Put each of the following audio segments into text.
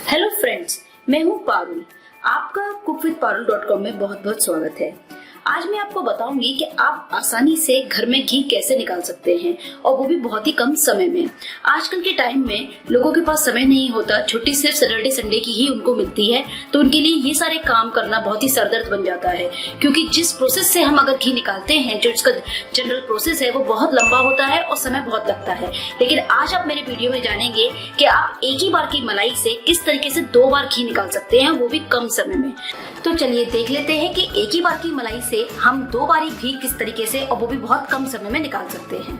Hello friends, मैं हूँ पारुल। आपका cookWithParul.com में बहुत बहुत स्वागत है। आज मैं आपको बताऊंगी कि आप आसानी से घर में घी कैसे निकाल सकते हैं और वो भी बहुत ही कम समय में। आजकल के टाइम में लोगों के पास समय नहीं होता, छुट्टी सिर्फ सैटरडे संडे की ही उनको मिलती है, तो उनके लिए ये सारे काम करना बहुत ही सरदर्द बन जाता है। क्योंकि जिस प्रोसेस से हम अगर घी निकालते हैं, जो इसका जनरल प्रोसेस है, वो बहुत लंबा होता है और समय बहुत लगता है। लेकिन आज आप मेरे वीडियो में जानेंगे कि आप एक ही बार की मलाई से किस तरीके से 2 बार घी निकाल सकते हैं, वो भी कम समय में। तो चलिए देख लेते हैं कि एक ही बार की मलाई से हम 2 बारी घी किस तरीके से और वो भी बहुत कम समय में निकाल सकते हैं।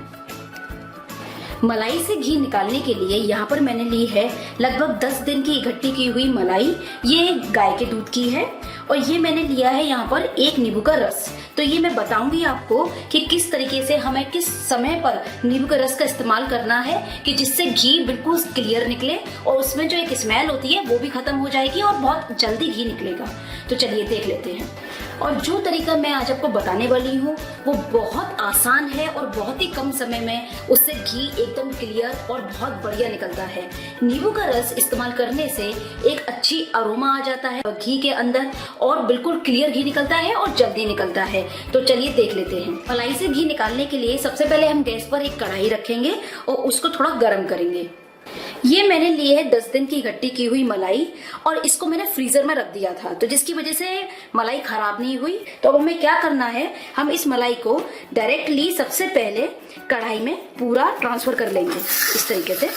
मलाई से घी निकालने के लिए यहाँ पर मैंने ली है लगभग 10 दिन की इकट्ठी की हुई मलाई। ये गाय के दूध की है और ये मैंने लिया है यहाँ पर 1 नींबू का रस। तो ये मैं बताऊंगी आपको कि किस तरीके से हमें किस समय पर नींबू का रस का इस्तेमाल करना है कि जिससे घी बिल्कुल क्लियर निकले और उसमें जो एक स्मेल होती है वो भी खत्म हो जाएगी और बहुत जल्दी घी निकलेगा। तो चलिए देख लेते हैं। और जो तरीका मैं आज आपको बताने वाली हूँ वो बहुत आसान है और बहुत ही कम समय में उससे घी एकदम क्लियर और बहुत बढ़िया निकलता है। नींबू का रस इस्तेमाल करने से एक अच्छी अरोमा आ जाता है घी के अंदर और बिल्कुल क्लियर घी निकलता है और जल्दी निकलता है। तो चलिए देख लेते हैं। मलाई से घी निकालने के लिए सबसे पहले हम गैस पर एक कढ़ाई रखेंगे और उसको थोड़ा गर्म करेंगे। ये मैंने लिए है 10 दिन की इकट्ठी की हुई मलाई और इसको मैंने फ्रीजर में रख दिया था, तो जिसकी वजह से मलाई खराब नहीं हुई। तो अब हमें क्या करना है, हम इस मलाई को डायरेक्टली सबसे पहले कढ़ाई में पूरा ट्रांसफर कर लेंगे इस तरीके से।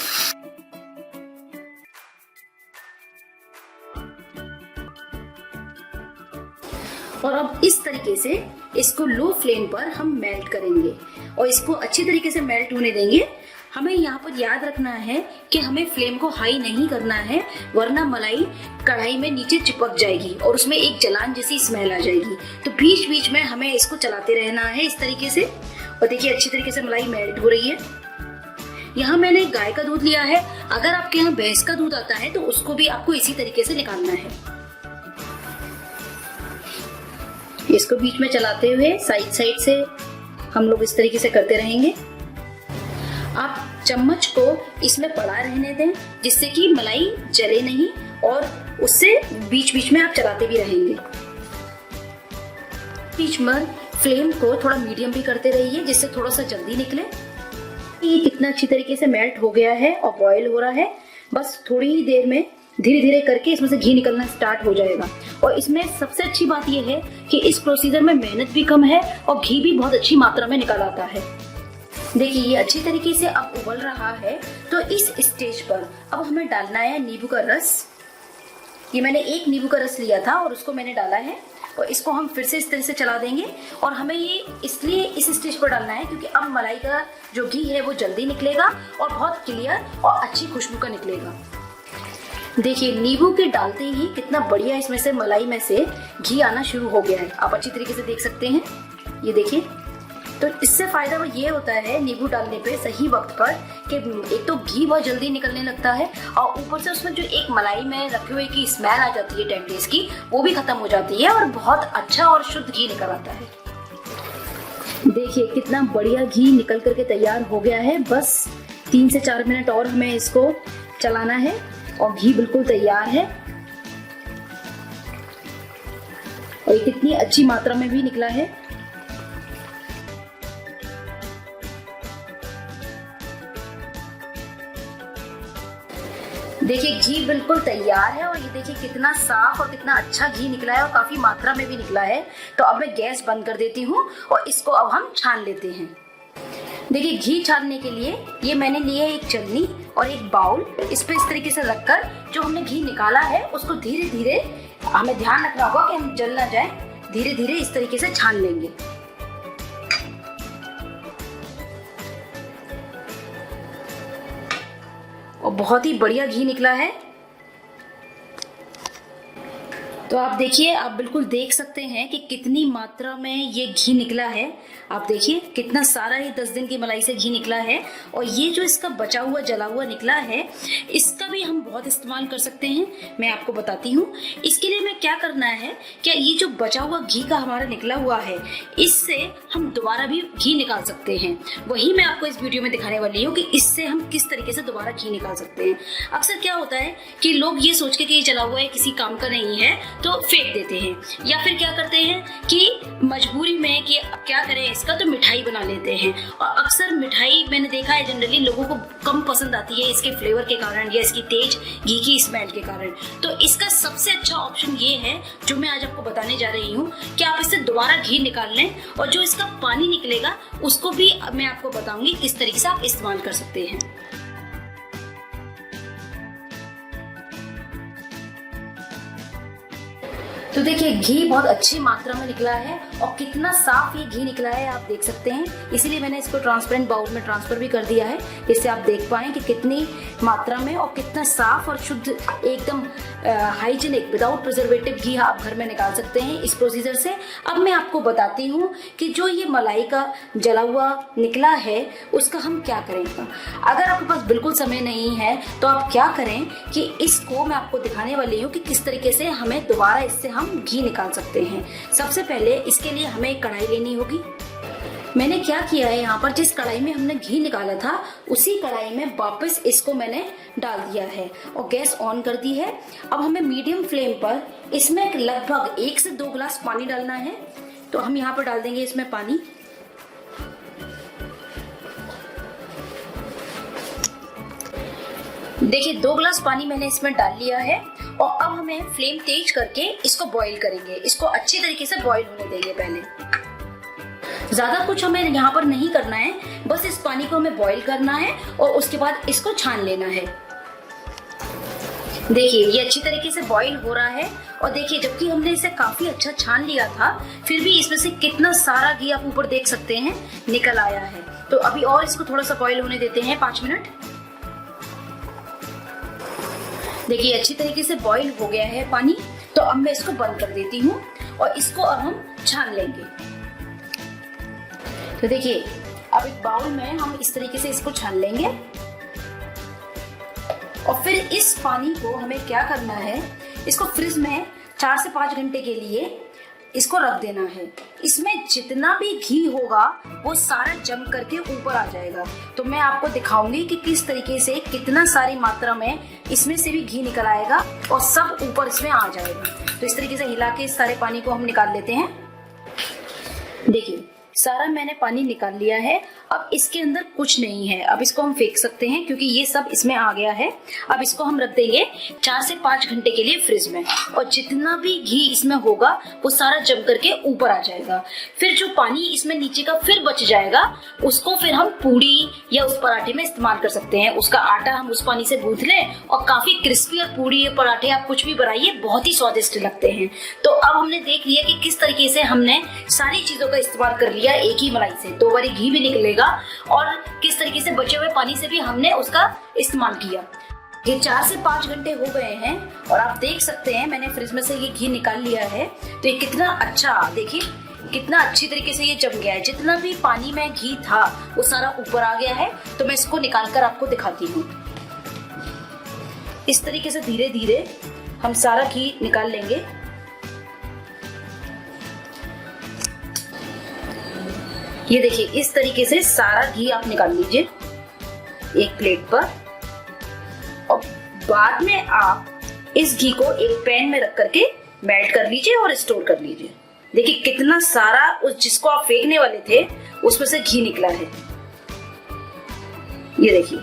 और अब इस तरीके से इसको लो फ्लेम पर हम मेल्ट करेंगे और इसको अच्छी तरीके से मेल्ट होने देंगे। हमें यहाँ पर याद रखना है कि हमें फ्लेम को हाई नहीं करना है, वरना मलाई कढ़ाई में नीचे चिपक जाएगी और उसमें एक जलान जैसी स्मेल आ जाएगी। तो बीच बीच में हमें इसको चलाते रहना है इस तरीके से। और देखिए अच्छी तरीके से मलाई मेल्ट हो रही है। यहाँ मैंने गाय का दूध लिया है, अगर आपके यहाँ भैंस का दूध आता है तो उसको भी आपको इसी तरीके से निकालना है। इसको बीच में चलाते हुए साइड साइड से हम लोग इस तरीके से करते रहेंगे। आप चम्मच को इसमें पड़ा रहने दें जिससे कि मलाई जले नहीं और उससे बीच बीच में आप चलाते भी रहेंगे। बीच में फ्लेम को थोड़ा मीडियम भी करते रहिए जिससे थोड़ा सा जल्दी निकले। ये कितना अच्छी तरीके से मेल्ट हो गया है और बॉयल हो रहा है। बस थोड़ी ही देर में धीरे धीरे करके इसमें से घी निकलना स्टार्ट हो जाएगा। और इसमें सबसे अच्छी बात यह है कि इस प्रोसीजर में मेहनत भी कम है और घी भी बहुत अच्छी मात्रा में निकल आता है। देखिए ये अच्छी तरीके से अब उबल रहा है। तो इस स्टेज पर अब हमें डालना है नींबू का रस। ये मैंने 1 नींबू का रस लिया था और उसको मैंने डाला है और इसको हम फिर से इस तरह से चला देंगे। और हमें ये इसलिए इस स्टेज पर डालना है क्योंकि अब मलाई का जो घी है वो जल्दी निकलेगा और बहुत क्लियर और अच्छी खुशबू का निकलेगा। देखिए नींबू के डालते ही कितना बढ़िया इसमें से मलाई में से घी आना शुरू हो गया है। आप अच्छी तरीके से देख सकते हैं, ये देखिए। तो इससे फायदा वो ये होता है नींबू डालने पे सही वक्त पर कि एक तो घी बहुत जल्दी निकलने लगता है और ऊपर से उसमें जो एक मलाई में रखे हुए की स्मेल आ जाती है 10 डेज की, वो भी खत्म हो जाती है और बहुत अच्छा और शुद्ध घी निकल आता है। देखिए कितना बढ़िया घी निकल करके तैयार हो गया है। बस 3 से 4 मिनट और हमें इसको चलाना है और घी बिल्कुल तैयार है और ये कितनी अच्छी मात्रा में भी निकला है। देखिए घी बिल्कुल तैयार है और ये देखिए कितना साफ और कितना अच्छा घी निकला है और काफी मात्रा में भी निकला है। तो अब मैं गैस बंद कर देती हूँ और इसको अब हम छान लेते हैं। देखिए घी छानने के लिए ये मैंने लिए एक छलनी और एक बाउल। इस पे इस तरीके से रखकर जो हमने घी निकाला है उसको धीरे धीरे, हमें ध्यान रखना होगा कि हम जल ना जाए, धीरे धीरे इस तरीके से छान लेंगे। और बहुत ही बढ़िया घी निकला है। तो आप देखिए, आप बिल्कुल देख सकते हैं कि कितनी मात्रा में ये घी निकला है। आप देखिए कितना सारा ये 10 दिन की मलाई से घी निकला है। और ये जो इसका बचा हुआ जला हुआ निकला है, इसका भी हम बहुत इस्तेमाल कर सकते हैं। मैं आपको बताती हूँ इसके लिए हमें क्या करना है। क्या ये जो बचा हुआ घी का हमारा निकला हुआ है, इससे हम दोबारा भी घी निकाल सकते हैं। वही मैं आपको इस वीडियो में दिखाने वाली हूँ कि इससे हम किस तरीके से दोबारा घी निकाल सकते हैं। अक्सर क्या होता है कि लोग ये सोच के कि ये जला हुआ है, किसी काम का नहीं है, तो फेंक देते हैं, या फिर क्या करते हैं कि मजबूरी में कि अब क्या करें इसका, तो मिठाई बना लेते हैं। और अक्सर मिठाई मैंने देखा है जनरली लोगों को कम पसंद आती है इसके फ्लेवर के कारण या इसकी तेज घी की स्मेल के कारण। तो इसका सबसे अच्छा ऑप्शन ये है जो मैं आज आपको बताने जा रही हूँ कि आप इससे दोबारा घी निकाल लें, और जो इसका पानी निकलेगा उसको भी मैं आपको बताऊंगी किस तरीके से आप इस्तेमाल कर सकते हैं। तो देखिए घी बहुत अच्छी मात्रा में निकला है और कितना साफ ये घी निकला है आप देख सकते हैं। इसीलिए मैंने इसको ट्रांसपेरेंट बाउल में ट्रांसफर भी कर दिया है, जिससे आप देख पाएं कि कितनी मात्रा में और कितना साफ और शुद्ध, एकदम हाइजीनिक, विदाउट प्रिजर्वेटिव घी आप घर में निकाल सकते हैं इस प्रोसीजर से। अब मैं आपको बताती हूँ कि जो ये मलाई का जला हुआ निकला है उसका हम क्या करें। अगर आपके पास बिल्कुल समय नहीं है तो आप क्या करें कि इसको मैं आपको दिखाने वाली हूँ कि किस तरीके से हमें दोबारा इससे हम घी निकाल सकते हैं। सबसे पहले इसके लिए हमें एक कढ़ाई लेनी होगी। मैंने क्या किया है, यहाँ पर जिस कढ़ाई में हमने घी निकाला था उसी कढ़ाई में वापस इसको मैंने डाल दिया है और गैस ऑन कर दी है। अब हमें मीडियम फ्लेम पर इसमें लगभग 1 से 2 गिलास पानी डालना है। तो हम यहाँ पर डाल देंगे इसमें पानी। देखिए 2 गिलास पानी मैंने इसमें डाल लिया है और अब हमें फ्लेम तेज करके इसको बॉईल करेंगे। इसको अच्छी तरीके से बॉईल होने देंगे पहले। ज्यादा कुछ हमें यहाँ पर नहीं करना है, बस इस पानी को हमें बॉईल करना है और उसके बाद इसको छान लेना है। देखिए ये अच्छी तरीके से बॉईल हो रहा है और देखिए जबकि हमने इसे काफी अच्छा छान लिया था, फिर भी इसमें से कितना सारा घी आप ऊपर देख सकते हैं निकल आया है। तो अभी और इसको थोड़ा सा बॉईल होने देते हैं 5 मिनट। देखिए अच्छी तरीके से बॉईल हो गया है पानी। तो अब मैं इसको बंद कर देती हूँ और इसको अब हम छान लेंगे। तो देखिए अब एक बाउल में हम इस तरीके से इसको छान लेंगे और फिर इस पानी को हमें क्या करना है, इसको फ्रिज में 4 से 5 घंटे के लिए इसको रख देना है। इसमें जितना भी घी होगा वो सारा जम करके ऊपर आ जाएगा। तो मैं आपको दिखाऊंगी कि किस तरीके से कितना सारी मात्रा में इसमें से भी घी निकल आएगा और सब ऊपर इसमें आ जाएगा। तो इस तरीके से हिला के इस सारे पानी को हम निकाल लेते हैं। देखिए सारा मैंने पानी निकाल लिया है। अब इसके अंदर कुछ नहीं है, अब इसको हम फेंक सकते हैं क्योंकि ये सब इसमें आ गया है। अब इसको हम रख देंगे 4 से 5 घंटे के लिए फ्रिज में और जितना भी घी इसमें होगा वो सारा जम करके ऊपर आ जाएगा। फिर जो पानी इसमें नीचे का फिर बच जाएगा उसको फिर हम पूड़ी या उस पराठे में इस्तेमाल कर सकते हैं। उसका आटा हम उस पानी से गूंथ लें और काफी क्रिस्पी और पूड़ी या पराठे आप कुछ भी बनाइए, बहुत ही स्वादिष्ट लगते हैं। तो अब हमने देख लिया कि किस तरीके से हमने सारी चीजों का इस्तेमाल कर लिया एक ही मलाई से। 2 बारी घी भी निकलेगा और किस तरीके से बचे हुए पानी से भी हमने उसका इस्तेमाल किया। ये 4 से 5 घंटे हो गए हैं और आप देख सकते हैं मैंने फ्रिज में से ये घी निकाल लिया है। तो ये कितना अच्छा, देखिए कितना अच्छी तरीके से ये जम गया है। जितना भी पानी में घी था वो सारा ऊपर आ गया है। तो मैं इसको निकाल कर आपको दिखाती हूँ। इस तरीके से धीरे धीरे हम सारा घी निकाल लेंगे। ये देखिए इस तरीके से सारा घी आप निकाल लीजिए एक प्लेट पर और बाद में आप इस घी को एक पैन में रख करके मेल्ट कर लीजिए और स्टोर कर लीजिए। देखिए कितना सारा उस जिसको आप फेंकने वाले थे उसमें से घी निकला है। ये देखिए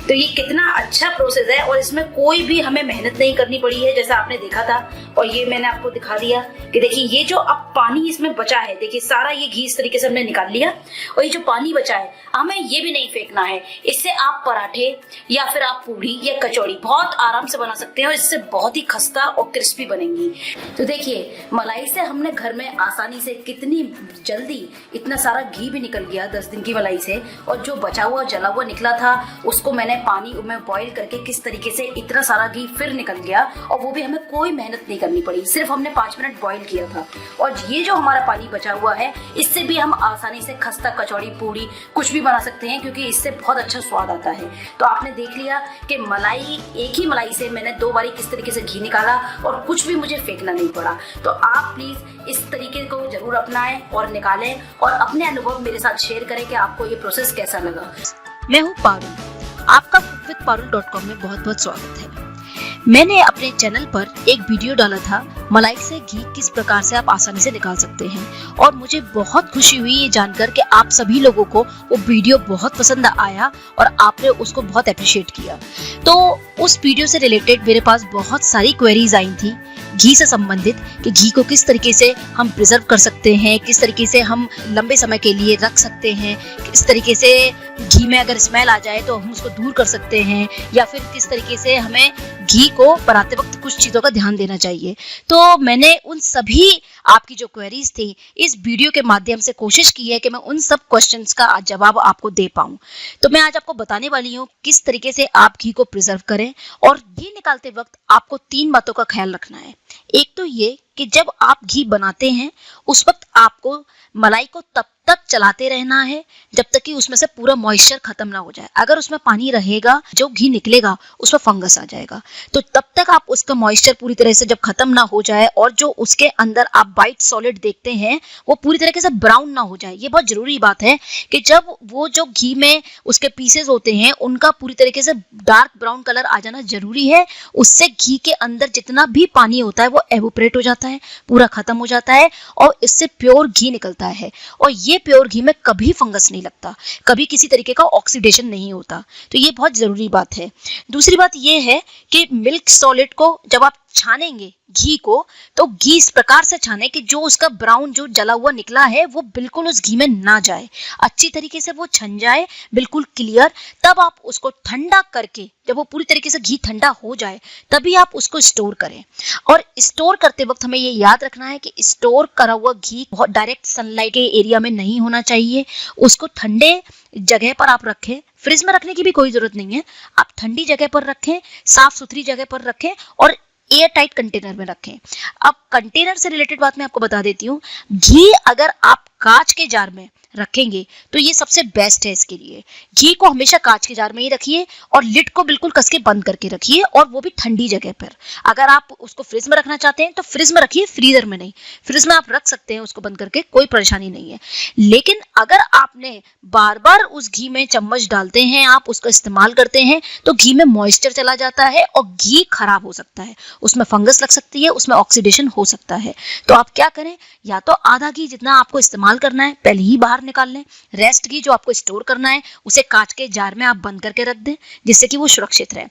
तो ये कितना अच्छा प्रोसेस है और इसमें कोई भी हमें मेहनत नहीं करनी पड़ी है जैसा आपने देखा था। और ये मैंने आपको दिखा दिया कि देखिए ये जो अब पानी इसमें बचा है, देखिए सारा ये घी इस तरीके से हमने निकाल लिया और ये जो पानी बचा है हमें ये भी नहीं फेंकना है। इससे आप पराठे या फिर आप पूड़ी या कचौड़ी बहुत आराम से बना सकते हैं और इससे बहुत ही खस्ता और क्रिस्पी बनेंगी। तो देखिए मलाई से हमने घर में आसानी से कितनी जल्दी इतना सारा घी भी निकल गया 10 दिन की मलाई से। और जो बचा हुआ जला हुआ निकला था उसको मैंने पानी में बॉईल करके किस तरीके से इतना सारा घी फिर निकल गया और वो भी हमें कोई मेहनत नहीं करनी पड़ी, सिर्फ हमने 5 मिनट बॉईल किया था। और ये जो हमारा पानी बचा हुआ है, इससे भी हम आसानी से खस्ता, कचौड़ी, पूड़ी कुछ भी बना सकते हैं, क्योंकि इससे बहुत अच्छा स्वाद आता है। तो आपने देख लिया कि मलाई, एक ही मलाई से मैंने 2 बारी किस तरीके से घी निकाला और कुछ भी मुझे फेंकना नहीं पड़ा। तो आप प्लीज इस तरीके को जरूर अपनाएं और निकालें और अपने अनुभव मेरे साथ शेयर करें कि आपको ये प्रोसेस कैसा लगा। मैं हूँ पारुल, आपका cookWithParul.com में बहुत बहुत स्वागत है। मैंने अपने चैनल पर एक वीडियो डाला था, मलाई से घी किस प्रकार से आप आसानी से निकाल सकते हैं, और मुझे बहुत खुशी हुई ये जानकर कि आप सभी लोगों को वो वीडियो बहुत पसंद आया और आपने उसको बहुत अप्रिशिएट किया। तो उस वीडियो से रिलेटेड मेरे पास बहुत सारी क्वेरीज आई थी घी से संबंधित, कि घी को किस तरीके से हम प्रिजर्व कर सकते हैं, किस तरीके से हम लंबे समय के लिए रख सकते हैं, किस तरीके से घी में अगर स्मेल आ जाए तो हम उसको दूर कर सकते हैं, या फिर किस तरीके से हमें घी को बनाते वक्त कुछ चीज़ों का ध्यान देना चाहिए। तो मैंने उन सभी आपकी जो क्वेरीज थी इस वीडियो के माध्यम से कोशिश की है कि मैं उन सब क्वेश्चंस का जवाब आपको दे पाऊँ। तो मैं आज आपको बताने वाली हूँ किस तरीके से आप घी को प्रिजर्व करें। और घी निकालते वक्त आपको 3 बातों का ख्याल रखना है। एक तो ये कि जब आप घी बनाते हैं उस वक्त आपको मलाई को तब तक चलाते रहना है जब तक कि उसमें से पूरा मॉइस्चर खत्म ना हो जाए। अगर उसमें पानी रहेगा, जो घी निकलेगा उसमें फंगस आ जाएगा। तो तब तक आप उसका मॉइस्चर पूरी तरह से जब खत्म ना हो जाए और जो उसके अंदर आप वाइट सॉलिड देखते हैं वो पूरी तरीके से ब्राउन ना हो जाए। ये बहुत जरूरी बात है कि जब वो जो घी में उसके पीसेस होते हैं उनका पूरी तरीके से डार्क ब्राउन कलर आ जाना जरूरी है। उससे घी के अंदर जितना भी पानी होता है वो एवोपरेट हो जाता है, पूरा खत्म हो जाता है और इससे प्योर घी निकलता है। और ये प्योर घी में कभी फंगस नहीं लगता, कभी किसी तरीके का ऑक्सीडेशन नहीं होता। तो ये बहुत जरूरी बात है। दूसरी बात ये है कि मिल्क सॉलिड को जब आप छानेंगे घी को, तो घी इस प्रकार से छाने कि जो उसका ब्राउन जो जला हुआ निकला है वो बिल्कुल उस घी में ना जाए, अच्छी तरीके से वो छन जाए बिल्कुल क्लियर। तब आप उसको ठंडा करके, जब वो पूरी तरीके से घी ठंडा हो जाए तभी आप उसको स्टोर करें। और स्टोर करते वक्त हमें ये याद रखना है कि स्टोर करा हुआ घी बहुत डायरेक्ट सनलाइट के एरिया में नहीं होना चाहिए। उसको ठंडे जगह पर आप रखें, फ्रिज में रखने की भी कोई जरूरत नहीं है। आप ठंडी जगह पर रखें, साफ सुथरी जगह पर रखें और एयर टाइट कंटेनर में रखें। अब कंटेनर से रिलेटेड बात मैं आपको बता देती हूँ। घी अगर आप कांच के जार में रखेंगे तो ये सबसे बेस्ट है इसके लिए। घी को हमेशा कांच के जार में ही रखिए और लिड को बिल्कुल कस के बंद करके रखिए, और वो भी ठंडी जगह पर। अगर आप उसको फ्रिज में रखना चाहते हैं तो फ्रिज में रखिए, फ्रीजर में नहीं। फ्रिज में आप रख सकते हैं उसको बंद करके, कोई परेशानी नहीं है। लेकिन अगर आपने बार बार उस घी में चम्मच डालते हैं, आप उसका इस्तेमाल करते हैं, तो घी में मॉइस्चर चला जाता है और घी खराब हो सकता है, उसमें फंगस लग सकती है, उसमें ऑक्सीडेशन हो सकता है। तो आप क्या करें, या तो आधा घी जितना आपको इस्तेमाल करना है पहले ही बाहर निकाल लें। रेस्ट घी जो आपको स्टोर करना है उसे कांच के जार में आप बंद करके रख दें, जिससे कि वो सुरक्षित रहे।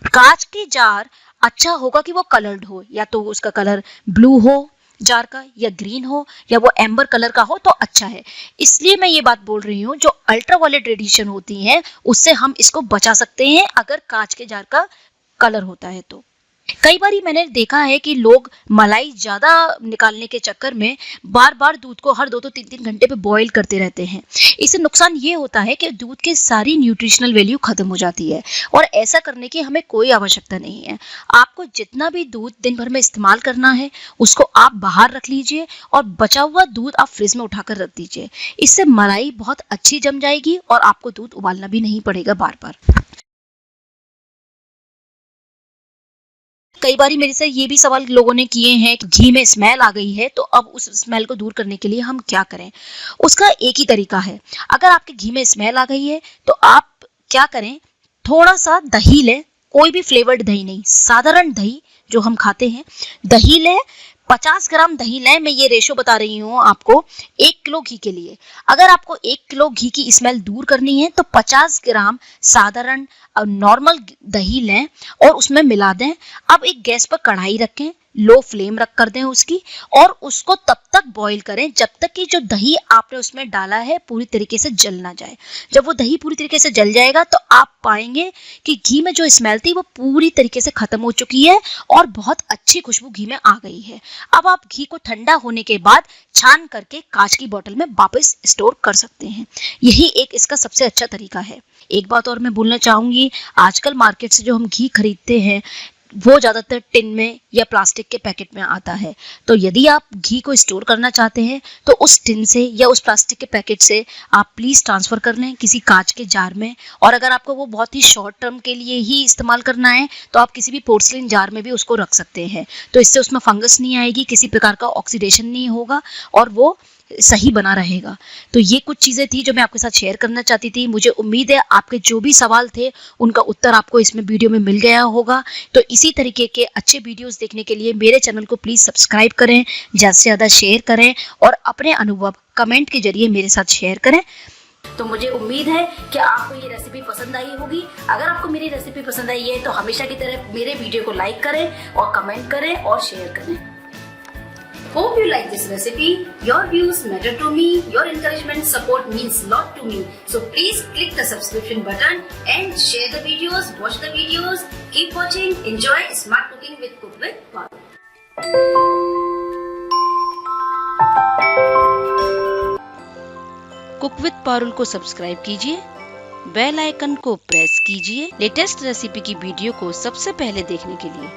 कांच के जार अच्छा होगा कि वो कलर्ड हो, या तो उसका कलर ब्लू हो जार का, या ग्रीन हो, या वो एम्बर कलर का हो तो अच्छा है। इसलिए मैं ये बात बोल रही हूँ, जो अल्ट्रावायलेट रेडिएशन होती है उससे हम इसको बचा सकते हैं अगर कांच के जार का कलर होता है तो। कई बार मैंने देखा है कि लोग मलाई ज्यादा निकालने के चक्कर में बार बार दूध को हर 2-2, 3-3 घंटे पे बॉईल करते रहते हैं। इससे नुकसान ये होता है कि दूध की सारी न्यूट्रिशनल वैल्यू खत्म हो जाती है, और ऐसा करने की हमें कोई आवश्यकता नहीं है। आपको जितना भी दूध दिन भर में इस्तेमाल करना है उसको आप बाहर रख लीजिए और बचा हुआ दूध आप फ्रिज में उठाकर रख दीजिए। इससे मलाई बहुत अच्छी जम जाएगी और आपको दूध उबालना भी नहीं पड़ेगा बार बार। कई बार मेरे से ये भी सवाल लोगों ने किए हैं कि घी में स्मेल आ गई है, तो अब उस स्मेल को दूर करने के लिए हम क्या करें। उसका एक ही तरीका है। अगर आपके घी में स्मेल आ गई है तो आप क्या करें, थोड़ा सा दही लें, कोई भी फ्लेवर्ड दही नहीं, साधारण दही जो हम खाते हैं, दही लें। 50 ग्राम दही लें। मैं ये रेशो बता रही हूँ आपको 1 किलो घी के लिए। अगर आपको 1 किलो घी की स्मेल दूर करनी है तो 50 ग्राम साधारण नॉर्मल दही लें और उसमें मिला दें। अब एक गैस पर कढ़ाई रखें, लो फ्लेम रख कर दें उसकी, और उसको तब तक बॉईल करें जब तक कि जो दही आपने उसमें डाला है पूरी तरीके से जल ना जाए। जब वो दही पूरी तरीके से जल जाएगा तो आप पाएंगे कि घी में जो स्मेल थी वो पूरी तरीके से खत्म हो चुकी है और बहुत अच्छी खुशबू घी में आ गई है। अब आप घी को ठंडा होने के बाद छान करके कांच की बोतल में वापस स्टोर कर सकते हैं। यही एक इसका सबसे अच्छा तरीका है। एक बात और मैं बोलना चाहूंगी, आजकल मार्केट से जो हम घी खरीदते हैं वो ज्यादातर टिन में या प्लास्टिक के पैकेट में आता है। तो यदि आप घी को स्टोर करना चाहते हैं तो उस टिन से या उस प्लास्टिक के पैकेट से आप प्लीज ट्रांसफर कर लें किसी कांच के जार में। और अगर आपको वो बहुत ही शॉर्ट टर्म के लिए ही इस्तेमाल करना है तो आप किसी भी पोर्सलिन जार में भी उसको रख सकते हैं। तो इससे उसमें फंगस नहीं आएगी, किसी प्रकार का ऑक्सीडेशन नहीं होगा और वो सही बना रहेगा। तो ये कुछ चीजें थी जो मैं आपके साथ शेयर करना चाहती थी। मुझे उम्मीद है आपके जो भी सवाल थे उनका उत्तर आपको इसमें वीडियो में मिल गया होगा। तो इसी तरीके के अच्छे वीडियोस देखने के लिए मेरे चैनल को प्लीज सब्सक्राइब करें, ज्यादा से ज्यादा शेयर करें और अपने अनुभव कमेंट के जरिए मेरे साथ शेयर करें। तो मुझे उम्मीद है कि आपको ये रेसिपी पसंद आई होगी। अगर आपको मेरी रेसिपी पसंद आई है तो हमेशा की तरह मेरे वीडियो को लाइक करें और कमेंट करें और शेयर करें। Hope you like this recipe. Your views matter to me. Your encouragement support means lot to me. So please click the subscription button and share the videos, watch the videos, keep watching, enjoy Smart Cooking with Cook with Parul. Cook with Parul को subscribe कीजिए, bell icon को press कीजिए latest recipe की video को सबसे पहले देखने के लिए।